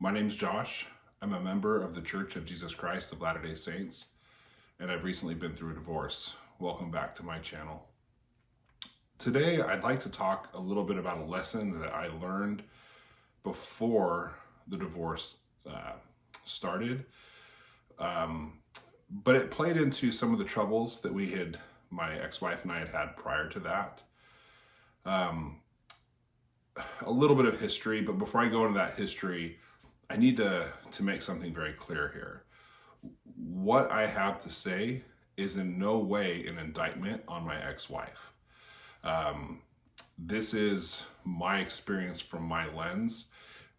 My name's Josh. I'm a member of the Church of Jesus Christ of Latter-day Saints, and I've recently been through a divorce. Welcome back to my channel. Today, I'd like to talk a little bit about a lesson that I learned before the divorce started, but it played into some of the troubles that my ex-wife and I had prior to that. A little bit of history, but before I go into that history, I need to make something very clear here. What I have to say is in no way an indictment on my ex-wife. This is my experience from my lens,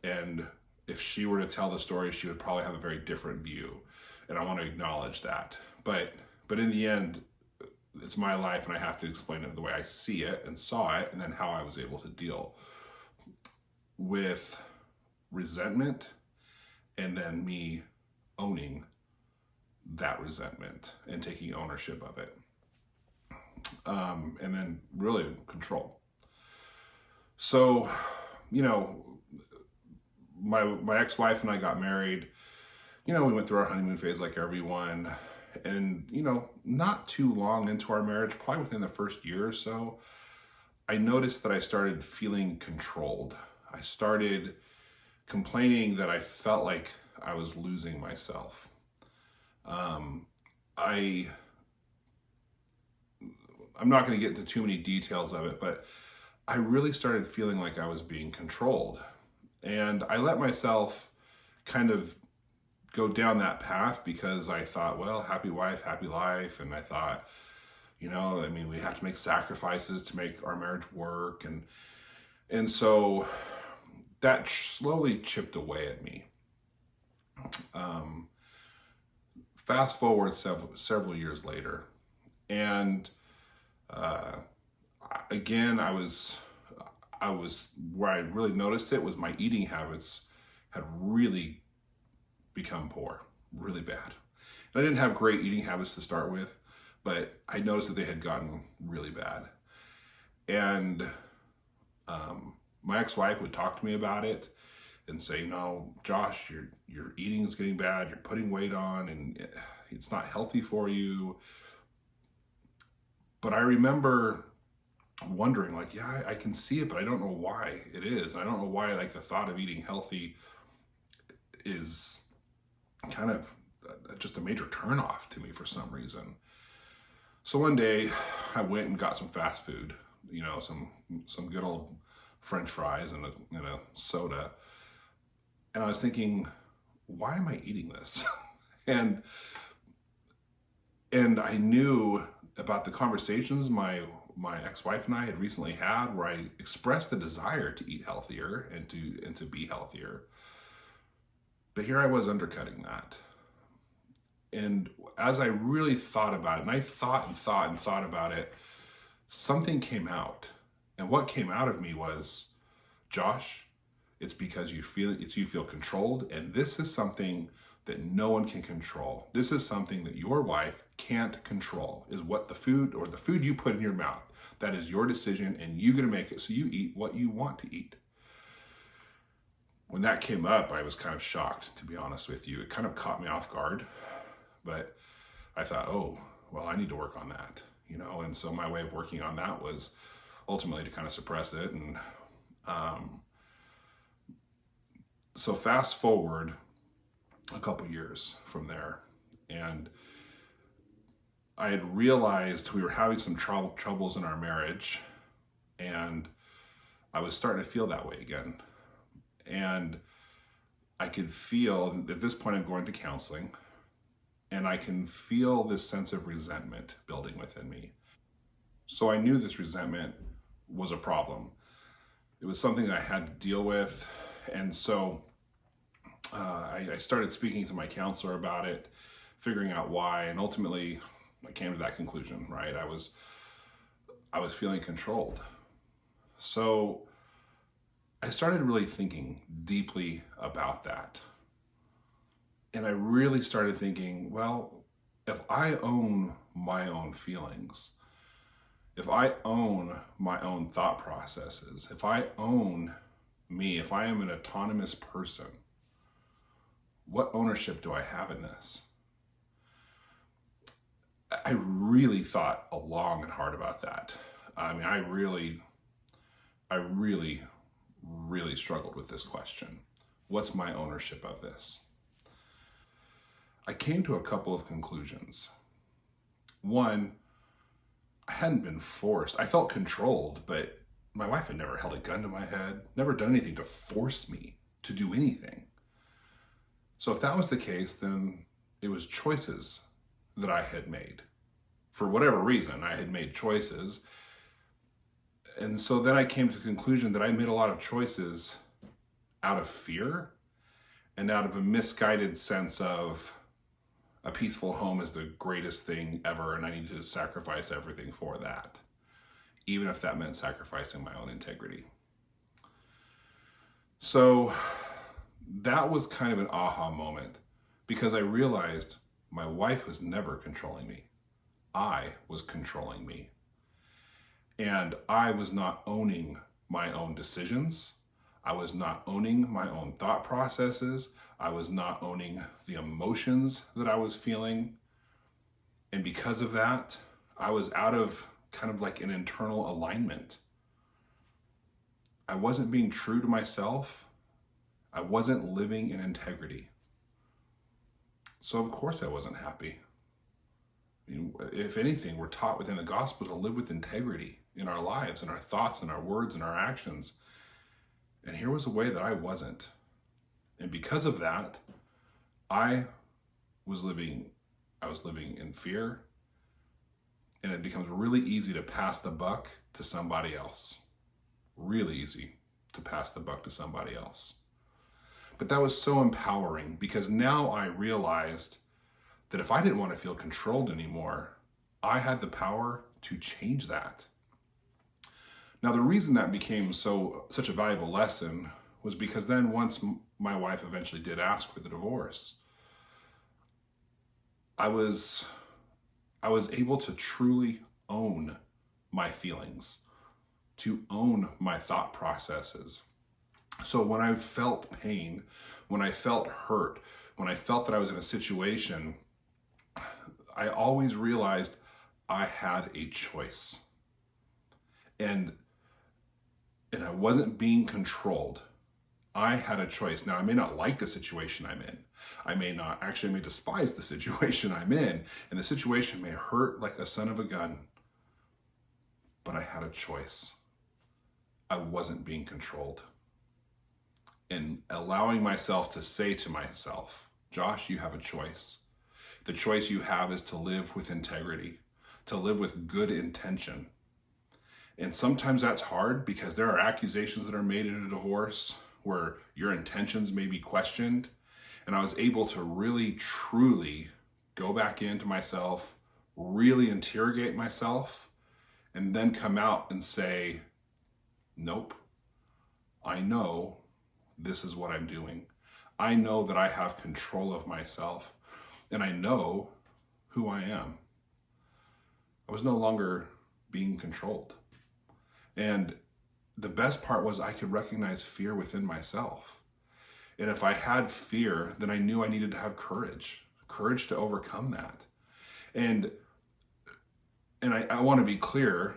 and if she were to tell the story, she would probably have a very different view, and I want to acknowledge that. But in the end, it's my life, and I have to explain it the way I see it and saw it, and then how I was able to deal with resentment, and then me owning that resentment and taking ownership of it. And then really control. So, my ex-wife and I got married. We went through our honeymoon phase like everyone. And, not too long into our marriage, probably within the first year or so, I noticed that I started feeling controlled. I started complaining that I felt like I was losing myself. I'm not going to get into too many details of it, but I really started feeling like I was being controlled. And I let myself kind of go down that path because I thought, well, happy wife, happy life. And I thought, we have to make sacrifices to make our marriage work. And so that slowly chipped away at me. Fast forward several years later, and again, I was where I really noticed it was my eating habits had really become poor, really bad. And I didn't have great eating habits to start with, but I noticed that they had gotten really bad. And my ex-wife would talk to me about it and say, Josh, your eating is getting bad, you're putting weight on, and it's not healthy for you. But I remember wondering, I can see it, but I don't know why it is. I don't know why, the thought of eating healthy is kind of just a major turnoff to me for some reason. So one day, I went and got some fast food, some good old French fries and a soda. And I was thinking, why am I eating this? and I knew about the conversations my ex-wife and I had recently had where I expressed the desire to eat healthier and to be healthier. But here I was undercutting that. And as I really thought about it, and I thought about it, something came out. And what came out of me was, Josh, it's because you feel controlled, and this is something that no one can control. This is something that your wife can't control, is what the food you put in your mouth. That is your decision, and you're gonna make it so you eat what you want to eat. When that came up, I was kind of shocked, to be honest with you. It kind of caught me off guard, but I thought, oh, well, I need to work on that, And so my way of working on that was ultimately to kind of suppress it. And so fast forward a couple years from there, and I had realized we were having some troubles in our marriage, and I was starting to feel that way again. And I could feel, at this point I'm going to counseling, and I can feel this sense of resentment building within me. So I knew this resentment was a problem. It was something that I had to deal with. And so I started speaking to my counselor about it, figuring out why, and ultimately I came to that conclusion, right? I was feeling controlled. So I started really thinking deeply about that. And I really started thinking, well, if I own my own feelings, if I own my own thought processes, if I own me, if I am an autonomous person, what ownership do I have in this? I really thought long and hard about that. I mean, I really, really struggled with this question. What's my ownership of this? I came to a couple of conclusions. One, I hadn't been forced. I felt controlled, but my wife had never held a gun to my head, never done anything to force me to do anything. So if that was the case, then it was choices that I had made. For whatever reason, I had made choices. And so then I came to the conclusion that I made a lot of choices out of fear and out of a misguided sense of a peaceful home is the greatest thing ever, and I need to sacrifice everything for that, even if that meant sacrificing my own integrity. So that was kind of an aha moment, because I realized my wife was never controlling me. I was controlling me. And I was not owning my own decisions. I was not owning my own thought processes. I was not owning the emotions that I was feeling. And because of that, I was out of kind of like an internal alignment. I wasn't being true to myself. I wasn't living in integrity. So of course I wasn't happy. I mean, if anything, we're taught within the gospel to live with integrity in our lives, in our thoughts, in our words, and our actions. And here was a way that I wasn't. And because of that, I was living in fear. And it becomes really easy to pass the buck to somebody else. Really easy to pass the buck to somebody else. But that was so empowering, because now I realized that if I didn't want to feel controlled anymore, I had the power to change that. Now, the reason that became such a valuable lesson was because then once my wife eventually did ask for the divorce, I was able to truly own my feelings, to own my thought processes. So when I felt pain, when I felt hurt, when I felt that I was in a situation, I always realized I had a choice. And I wasn't being controlled. I had a choice. Now, I may not like the situation I'm in. I may despise the situation I'm in, and the situation may hurt like a son of a gun. But I had a choice. I wasn't being controlled. And allowing myself to say to myself, Josh, you have a choice. The choice you have is to live with integrity, to live with good intention. And sometimes that's hard, because there are accusations that are made in a divorce where your intentions may be questioned. And I was able to really, truly go back into myself, really interrogate myself, and then come out and say, nope, I know this is what I'm doing. I know that I have control of myself, and I know who I am. I was no longer being controlled. And the best part was I could recognize fear within myself. And if I had fear, then I knew I needed to have courage to overcome that. And I want to be clear,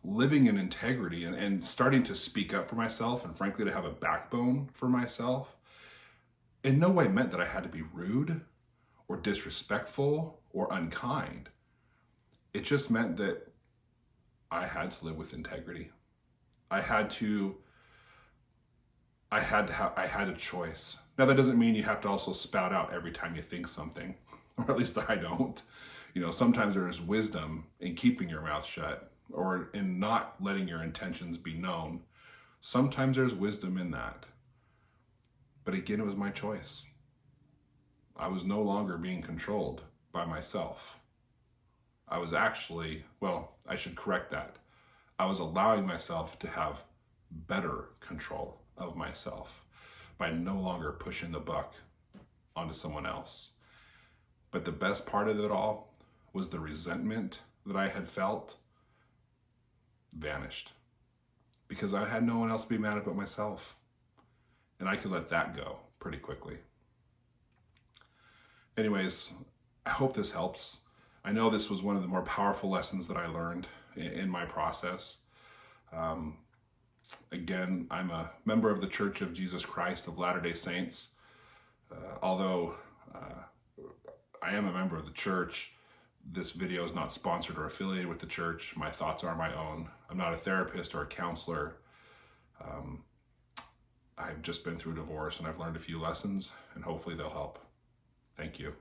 living in integrity and starting to speak up for myself, and frankly, to have a backbone for myself, in no way meant that I had to be rude or disrespectful or unkind. It just meant that I had to live with integrity. I had a choice. Now, that doesn't mean you have to also spout out every time you think something, or at least I don't. Sometimes there's wisdom in keeping your mouth shut, or in not letting your intentions be known. Sometimes there's wisdom in that. But again, it was my choice. I was no longer being controlled by myself. I was actually, I should correct that. I was allowing myself to have better control of myself by no longer pushing the buck onto someone else. But the best part of it all was the resentment that I had felt vanished, because I had no one else to be mad at but myself. And I could let that go pretty quickly. Anyways, I hope this helps. I know this was one of the more powerful lessons that I learned in my process. Again, I'm a member of the Church of Jesus Christ of Latter-day Saints. Although I am a member of the church, this video is not sponsored or affiliated with the church. My thoughts are my own. I'm not a therapist or a counselor. I've just been through a divorce and I've learned a few lessons, and hopefully they'll help. Thank you.